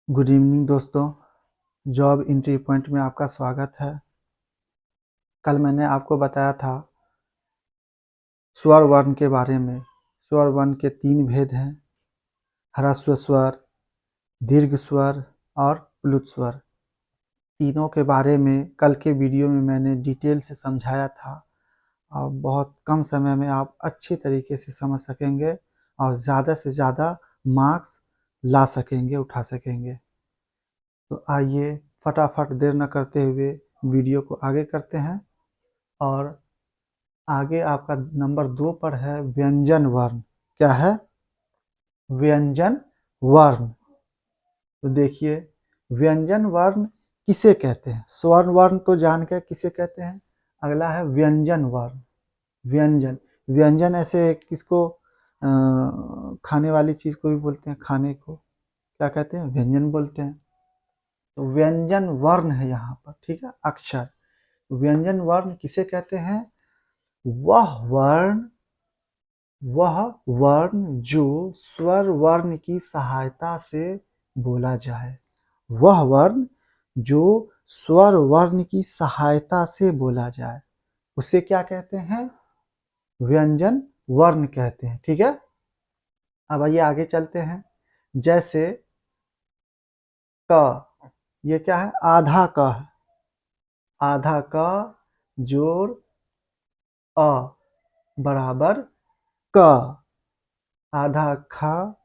Good evening दोस्तों। Job entry point में आपका स्वागत है। कल मैंने आपको बताया था स्वर वर्ण के बारे में। स्वर वर्ण के 3 भेद हैं: ह्रस्व स्वर, दीर्घ स्वर और प्लुत स्वर। तीनों के बारे में कल के वीडियो में मैंने डिटेल से समझाया था और बहुत कम समय में आप अच्छे तरीके से समझ सकेंगे और ज़्यादा से ज़्यादा मार्क्स ला सकेंगे, उठा सकेंगे। तो आइए फटाफट देर न करते हुए वीडियो को आगे करते हैं। और आगे आपका नंबर 2 पर है व्यंजन वर्ण। क्या है? व्यंजन वर्ण। तो देखिए, व्यंजन वर्ण किसे कहते हैं? स्वर्ण वर्ण तो जान के किसे कहते हैं। अगला है व्यंजन वर्ण। व्यंजन व्यंजन ऐसे किसको खाने वाली चीज को भी बोलते हैं। खाने को क्या कहते हैं? व्यंजन बोलते हैं। तो व्यंजन वर्ण है यहाँ पर, ठीक है, अक्षर। व्यंजन वर्ण किसे कहते हैं? वह वर्ण वह वर्ण जो स्वर वर्ण की सहायता से बोला जाए। वह वर्ण जो स्वर वर्ण की सहायता से बोला जाए उसे क्या कहते हैं? व्यंजन वर्ण कहते हैं। ठीक है, अब आइए आगे चलते हैं। जैसे क, ये क्या है? आधा क है। आधा क जोड़ अ बराबर क। आधा ख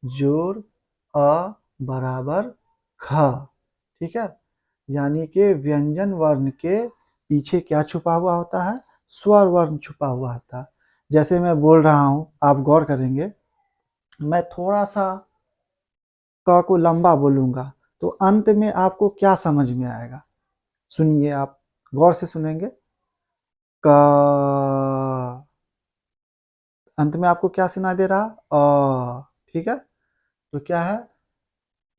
जोड़ अ बराबर ख। ठीक है, यानी कि व्यंजन वर्ण के पीछे क्या छुपा हुआ होता है? स्वर वर्ण छुपा हुआ होता है। जैसे मैं बोल रहा हूं, आप गौर करेंगे, मैं थोड़ा सा क को लंबा बोलूंगा तो अंत में आपको क्या समझ में आएगा? सुनिए, आप गौर से सुनेंगे। क, अंत में आपको क्या सुनाई दे रहा? ठीक है, तो क्या है?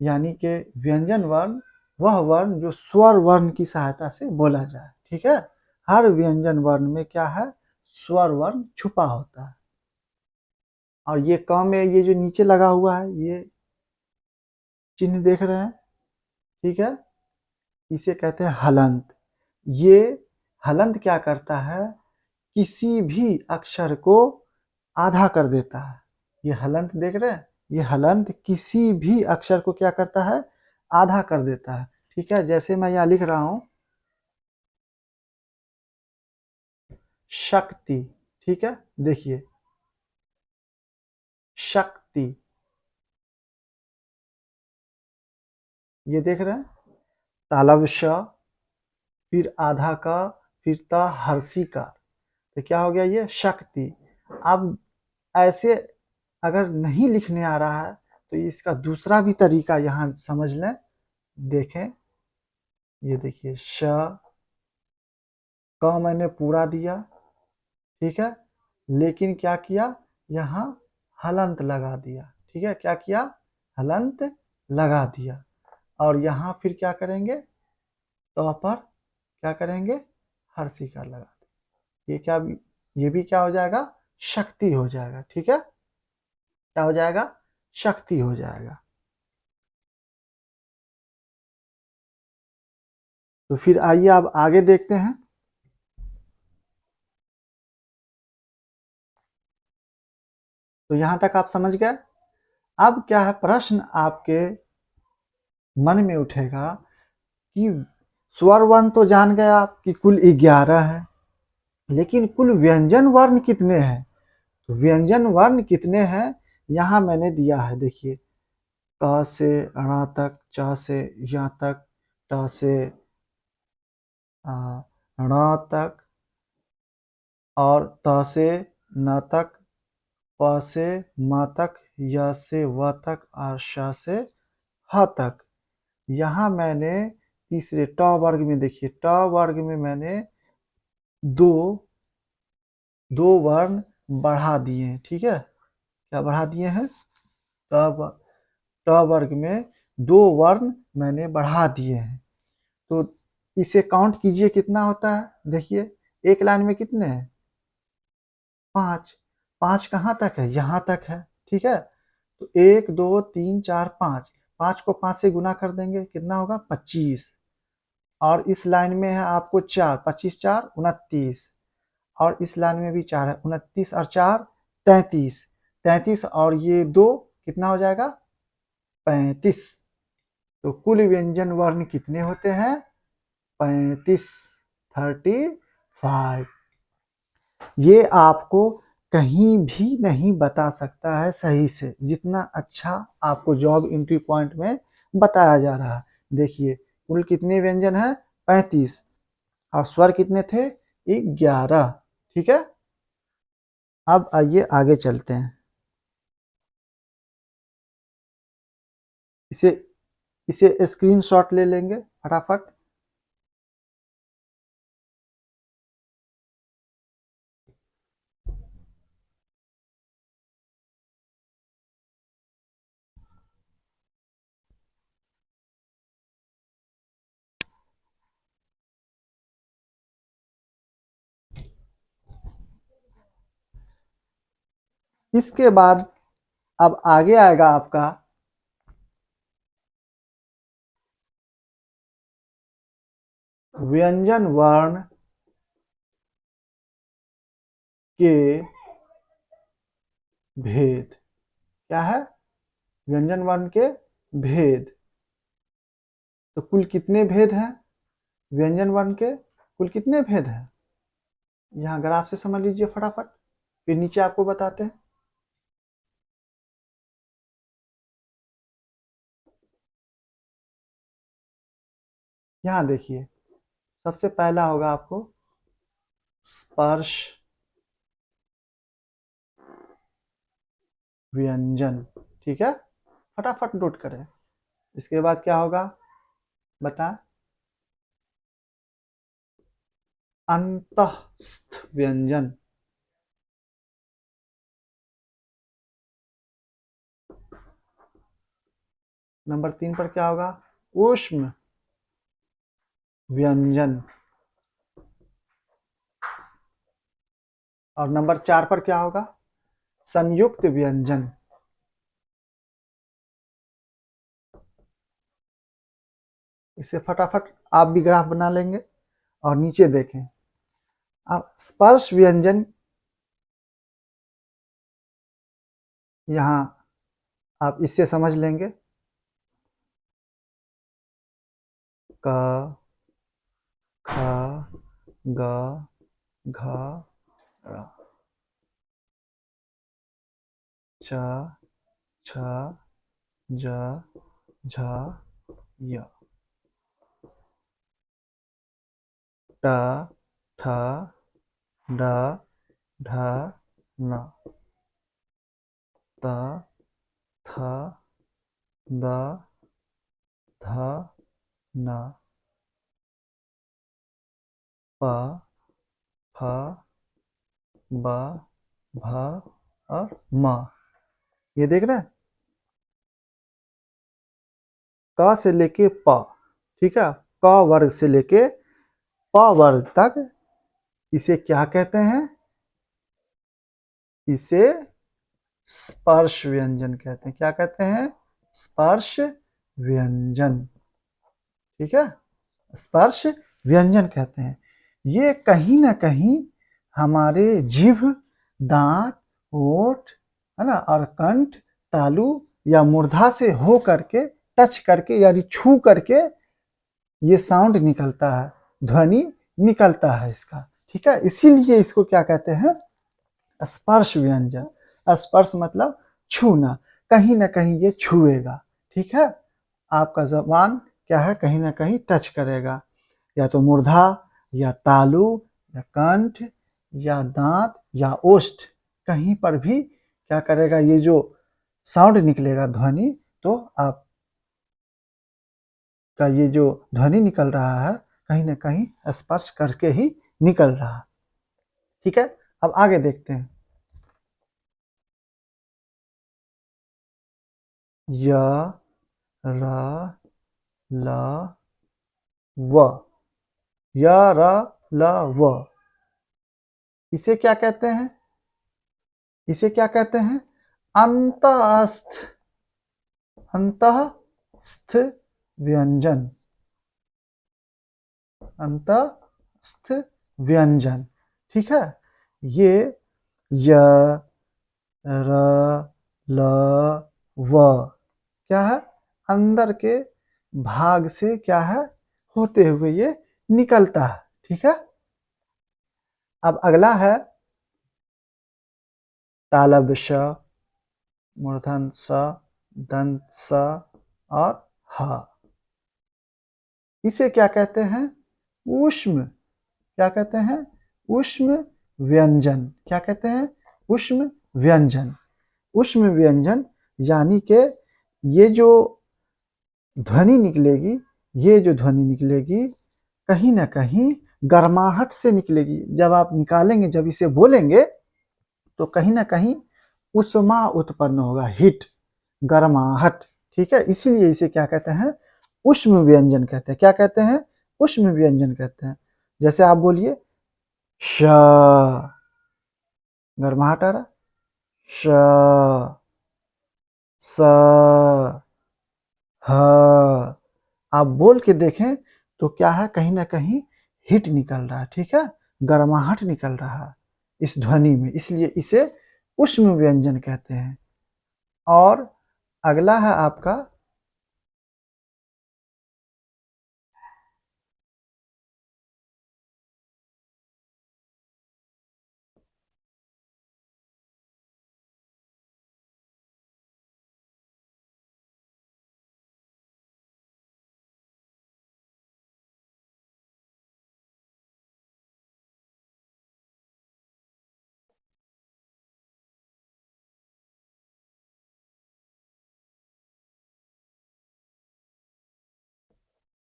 यानी कि व्यंजन वर्ण वह वर्ण जो स्वर वर्ण की सहायता से बोला जाए। ठीक है, हर व्यंजन वर्ण में क्या है? स्वर वर्ण छुपा होता है। और ये क में ये जो नीचे लगा हुआ है, ये चिन्ह देख रहे हैं, ठीक है, इसे कहते हैं हलंत। ये हलंत क्या करता है? किसी भी अक्षर को आधा कर देता है। ये हलंत देख रहे हैं, ये हलंत किसी भी अक्षर को क्या करता है? आधा कर देता है। ठीक है, जैसे मैं यहाँ लिख रहा हूं शक्ति। ठीक है, देखिए शक्ति, ये देख रहे हैं, तालव्य श, फिर आधा का, फिर ता हर्षी का, तो क्या हो गया? ये शक्ति। अब ऐसे अगर नहीं लिखने आ रहा है तो इसका दूसरा भी तरीका यहाँ समझ लें। देखें, ये देखिए श, क मैंने पूरा दिया, ठीक है, लेकिन क्या किया? यहाँ हलंत लगा दिया। ठीक है, क्या किया? हलंत लगा दिया। और यहाँ फिर क्या करेंगे? तो पर क्या करेंगे? हर्षी का लगा देंगे। ये क्या? ये भी क्या हो जाएगा? शक्ति हो जाएगा। ठीक है, क्या हो जाएगा? शक्ति हो जाएगा। तो फिर आइए अब आगे देखते हैं। तो यहां तक आप समझ गए। अब क्या है? प्रश्न आपके मन में उठेगा कि स्वर वर्ण तो जान गए आप कि कुल 11 है, लेकिन कुल व्यंजन वर्ण कितने हैं? तो व्यंजन वर्ण कितने हैं यहाँ मैंने दिया है। देखिए, क से ण तक, च से य तक, ट से ण तक, और त से न तक, प से म तक, य से व तक और श से ह तक। यहाँ मैंने तीसरे ट वर्ग में, देखिए ट वर्ग में मैंने दो दो वर्ण बढ़ा दिए हैं। ठीक है, क्या बढ़ा दिए हैं? ट वर्ग में दो वर्ण मैंने बढ़ा दिए हैं। तो इसे काउंट कीजिए, कितना होता है? देखिए, एक लाइन में कितने हैं? 5। 5 कहाँ तक है? यहाँ तक है। ठीक है, तो 1 2 3 4 5, 5 को 5 से गुना कर देंगे, कितना होगा 25। और इस लाइन में है आपको 4, 25 4 29। और इस लाइन में भी 4 है, 29 और 4 33। 33 और ये 2 कितना हो जाएगा 35। तो कुल व्यंजन वर्ण कितने होते हैं 35, 35। ये आपको कहीं भी नहीं बता सकता है सही से, जितना अच्छा आपको जॉब एंट्री पॉइंट में बताया जा रहा है। देखिए कुल कितने व्यंजन है 35 और स्वर कितने थे 11। ठीक है, अब आइए आगे चलते हैं। इसे इसे स्क्रीनशॉट ले लेंगे फटाफट। इसके बाद अब आगे आएगा आपका व्यंजन वर्ण के भेद। क्या है व्यंजन वर्ण के भेद। तो कुल कितने भेद हैं व्यंजन वर्ण के, कुल कितने भेद हैं यहाँ ग्राफ से समझ लीजिए फटाफट, फिर नीचे आपको बताते हैं। यहाँ देखिए सबसे पहला होगा आपको स्पर्श व्यंजन। ठीक है, फटाफट नोट करें। इसके बाद क्या होगा बता अंतःस्थ व्यंजन। नंबर 3 पर क्या होगा ऊष्म व्यंजन। और नंबर 4 पर क्या होगा संयुक्त व्यंजन। इसे फटाफट आप भी ग्राफ बना लेंगे और नीचे देखें। अब स्पर्श व्यंजन यहाँ आप इससे समझ लेंगे क ख ग घ र च छ ज झ य ट ठ ड ढ न त थ द ध न प फ ब भ और म। ये देख रहे हैं क से लेके प। ठीक है, क वर्ग से लेके प वर्ग तक इसे क्या कहते हैं, इसे स्पर्श व्यंजन कहते हैं। क्या कहते हैं स्पर्श व्यंजन। ठीक है, स्पर्श व्यंजन कहते हैं। ये कहीं ना कहीं हमारे जिभ, दांत, ओठ है ना और कंठ, तालु या मूर्धा से हो करके टच करके यानी छू करके ये साउंड निकलता है, ध्वनि निकलता है इसका। ठीक है, इसीलिए इसको क्या कहते हैं स्पर्श व्यंजन। स्पर्श मतलब छूना, कहीं ना कहीं ये छुएगा। ठीक है, आपका जबान क्या है कहीं ना कहीं टच करेगा, या तो मूर्धा या तालु या कंठ या दांत या ओष्ठ, कहीं पर भी क्या करेगा ये जो साउंड निकलेगा ध्वनि, तो आपका ये जो ध्वनि निकल रहा है कहीं ना कहीं स्पर्श करके ही निकल रहा है। ठीक है, अब आगे देखते हैं। य र ल व, य र ल व, इसे क्या कहते हैं, इसे क्या कहते हैं अंतःस्थ, अंतःस्थ स्थ व्यंजन, अंतस्थ व्यंजन। ठीक है, ये य, र, ल, व क्या है, अंदर के भाग से क्या है, होते हुए ये निकलता है। ठीक है, अब अगला है तालब श, मूर्धन स, दंत स और ह। इसे क्या कहते हैं, ऊष्म, क्या कहते हैं, ऊष्म व्यंजन। क्या कहते हैं, ऊष्म व्यंजन। ऊष्म व्यंजन यानी कि ये जो ध्वनि निकलेगी, ये जो ध्वनि निकलेगी कहीं ना कहीं गर्माहट से निकलेगी। जब आप निकालेंगे, जब इसे बोलेंगे तो कहीं ना कहीं उष्मा उत्पन्न होगा, हीट, गर्माहट। ठीक है, इसीलिए इसे क्या कहते हैं, उष्म व्यंजन कहते हैं। क्या कहते हैं, उष्म व्यंजन कहते हैं। जैसे आप बोलिए श, गर्माहट आ रहा, श, स, ह। आप बोल के देखें तो क्या है, कहीं ना कहीं हीट निकल रहा है। ठीक है, गर्माहट निकल रहा है इस ध्वनि में, इसलिए इसे उष्म व्यंजन कहते हैं। और अगला है आपका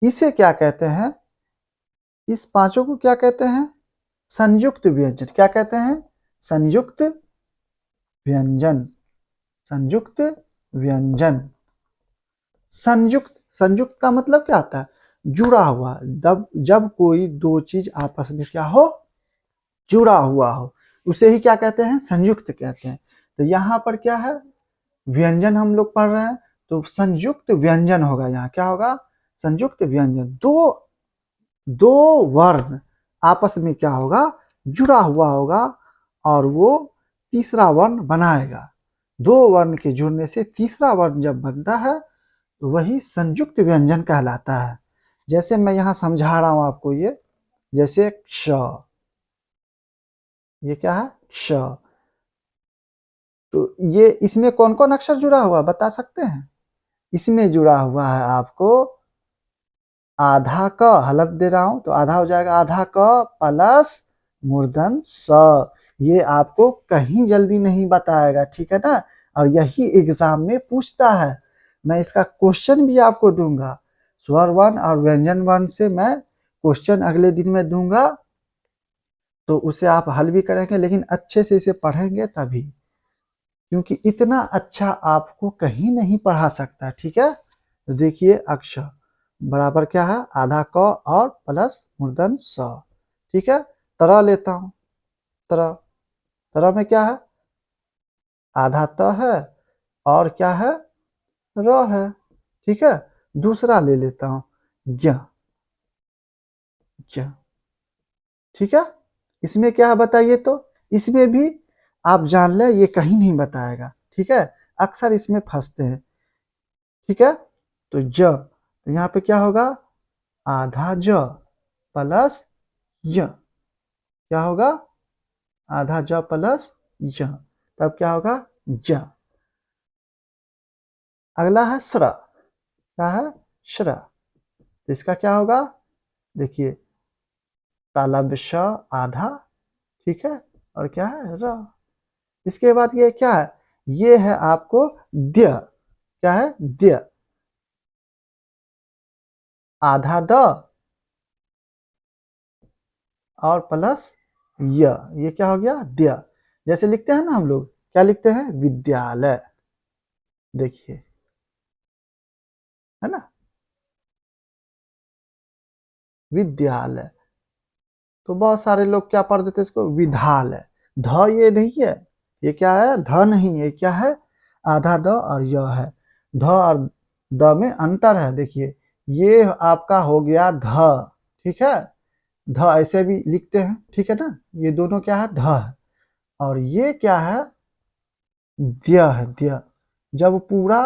इसे क्या कहते हैं, इस पांचों को क्या कहते हैं, संयुक्त व्यंजन। क्या कहते हैं, संयुक्त व्यंजन, संयुक्त व्यंजन। संयुक्त, संयुक्त का मतलब क्या होता है, जुड़ा हुआ। जब जब कोई दो चीज आपस में क्या हो, जुड़ा हुआ हो, उसे ही क्या कहते हैं, संयुक्त कहते हैं। तो यहाँ पर क्या है, व्यंजन हम लोग पढ़ रहे हैं, तो संयुक्त व्यंजन होगा। यहाँ क्या होगा, संयुक्त व्यंजन। दो दो वर्ण आपस में क्या होगा, जुड़ा हुआ होगा और वो तीसरा वर्ण बनाएगा। दो वर्ण के जुड़ने से तीसरा वर्ण जब बनता है तो वही संयुक्त व्यंजन कहलाता है। जैसे मैं यहाँ समझा रहा हूं आपको, ये जैसे श, ये क्या है, श। तो ये इसमें कौन कौन अक्षर जुड़ा हुआ बता सकते हैं, इसमें जुड़ा हुआ है आपको आधा क, हलत दे रहा हूं तो आधा हो जाएगा, आधा क प्लस मूर्धन स। ये आपको कहीं जल्दी नहीं बताएगा, ठीक है ना, और यही एग्जाम में पूछता है। मैं इसका क्वेश्चन भी आपको दूंगा, स्वर वर्ण और व्यंजन वर्ण से मैं क्वेश्चन अगले दिन में दूंगा, तो उसे आप हल भी करेंगे, लेकिन अच्छे से इसे पढ़ेंगे तभी, क्योंकि इतना अच्छा आपको कहीं नहीं पढ़ा सकता। ठीक है, तो देखिए अक्षर बराबर क्या है, आधा क और प्लस मूर्धन स। ठीक है, तरह लेता हूं, तरह, तरह में क्या है, आधा त है और क्या है, र है। ठीक है, दूसरा ले लेता हूं, ज, ज। ठीक है, इसमें क्या है बताइए, तो इसमें भी आप जान ले, ये कहीं नहीं बताएगा। ठीक है, अक्सर इसमें फंसते हैं। ठीक है, तो ज, तो यहाँ पे क्या होगा, आधा ज प्लस य, क्या होगा, आधा ज प्लस य, तब क्या होगा, ज। अगला है श्र, क्या है, श्र। तो इसका क्या होगा, देखिए तालब श आधा, ठीक है, और क्या है, र। इसके बाद ये क्या है, ये है आपको द्य, क्या है, द्य, आधा द और प्लस य, ये क्या हो गया, द्य। जैसे लिखते हैं ना हम लोग, क्या लिखते हैं, विद्यालय, देखिए, है ना, विद्यालय। तो बहुत सारे लोग क्या पढ़ देते हैं इसको, विधालय। ध ये नहीं है, ये क्या है, ध नहीं है, क्या है, आधा द और य है। ध और द में अंतर है। देखिए ये आपका हो गया ध, ठीक है, ध ऐसे भी लिखते हैं, ठीक है ना, ये दोनों क्या है, ध है। और ये क्या है, द्य है, द्य। जब पूरा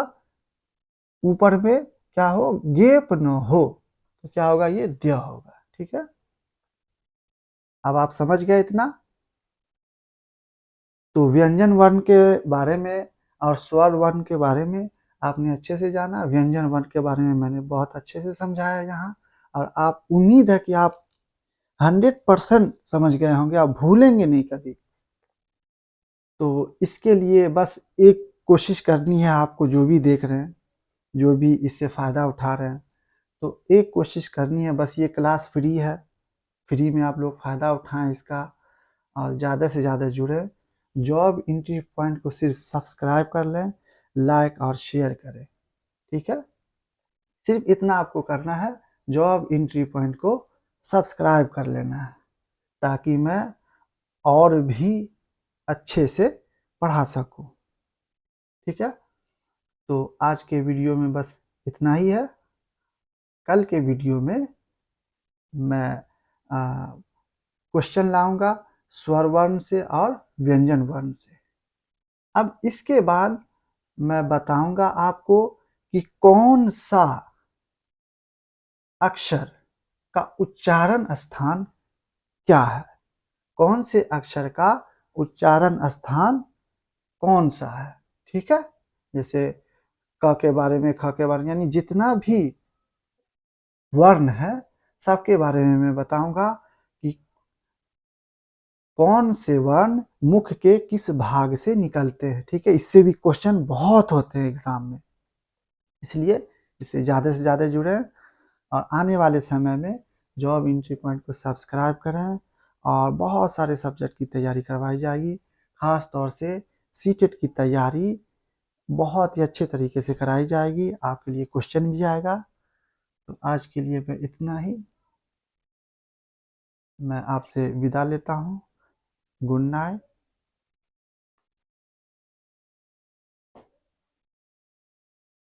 ऊपर में क्या हो, गेप न हो, तो क्या होगा, ये द्य होगा, ठीक है। अब आप समझ गए इतना। तो व्यंजन वर्ण के बारे में और स्वर वर्ण के बारे में आपने अच्छे से जाना। व्यंजन वर्ण के बारे में मैंने बहुत अच्छे से समझाया यहाँ, और आप, उम्मीद है कि आप 100% समझ गए होंगे, आप भूलेंगे नहीं कभी। तो इसके लिए बस एक कोशिश करनी है आपको, जो भी देख रहे हैं, जो भी इससे फ़ायदा उठा रहे हैं, तो एक कोशिश करनी है बस। ये क्लास फ्री है, फ्री में आप लोग फ़ायदा उठाएं इसका, और ज़्यादा से ज़्यादा जुड़े। जॉब एंट्री पॉइंट को सिर्फ सब्सक्राइब कर लें, लाइक और शेयर करें, ठीक है। सिर्फ इतना आपको करना है, जॉब एंट्री पॉइंट को सब्सक्राइब कर लेना है, ताकि मैं और भी अच्छे से पढ़ा सकूं, ठीक है। तो आज के वीडियो में बस इतना ही है। कल के वीडियो में मैं क्वेश्चन लाऊंगा स्वर वर्ण से और व्यंजन वर्ण से। अब इसके बाद मैं बताऊंगा आपको कि कौन सा अक्षर का उच्चारण स्थान क्या है, कौन से अक्षर का उच्चारण स्थान कौन सा है, ठीक है। जैसे क के बारे में, ख के बारे में, यानी जितना भी वर्ण है सबके बारे में मैं बताऊंगा कि कौन से वर्ण मुख के किस भाग से निकलते हैं, ठीक है। इससे भी क्वेश्चन बहुत होते हैं एग्जाम में, इसलिए इसे ज़्यादा से ज़्यादा जुड़ें, और आने वाले समय में जॉब एंट्री पॉइंट को सब्सक्राइब करें। और बहुत सारे सब्जेक्ट की तैयारी करवाई जाएगी, ख़ास तौर से सीटेट की तैयारी बहुत ही अच्छे तरीके से कराई जाएगी, आपके लिए क्वेश्चन भी आएगा। तो आज के लिए मैं इतना ही, मैं आपसे विदा लेता हूँ। Good night.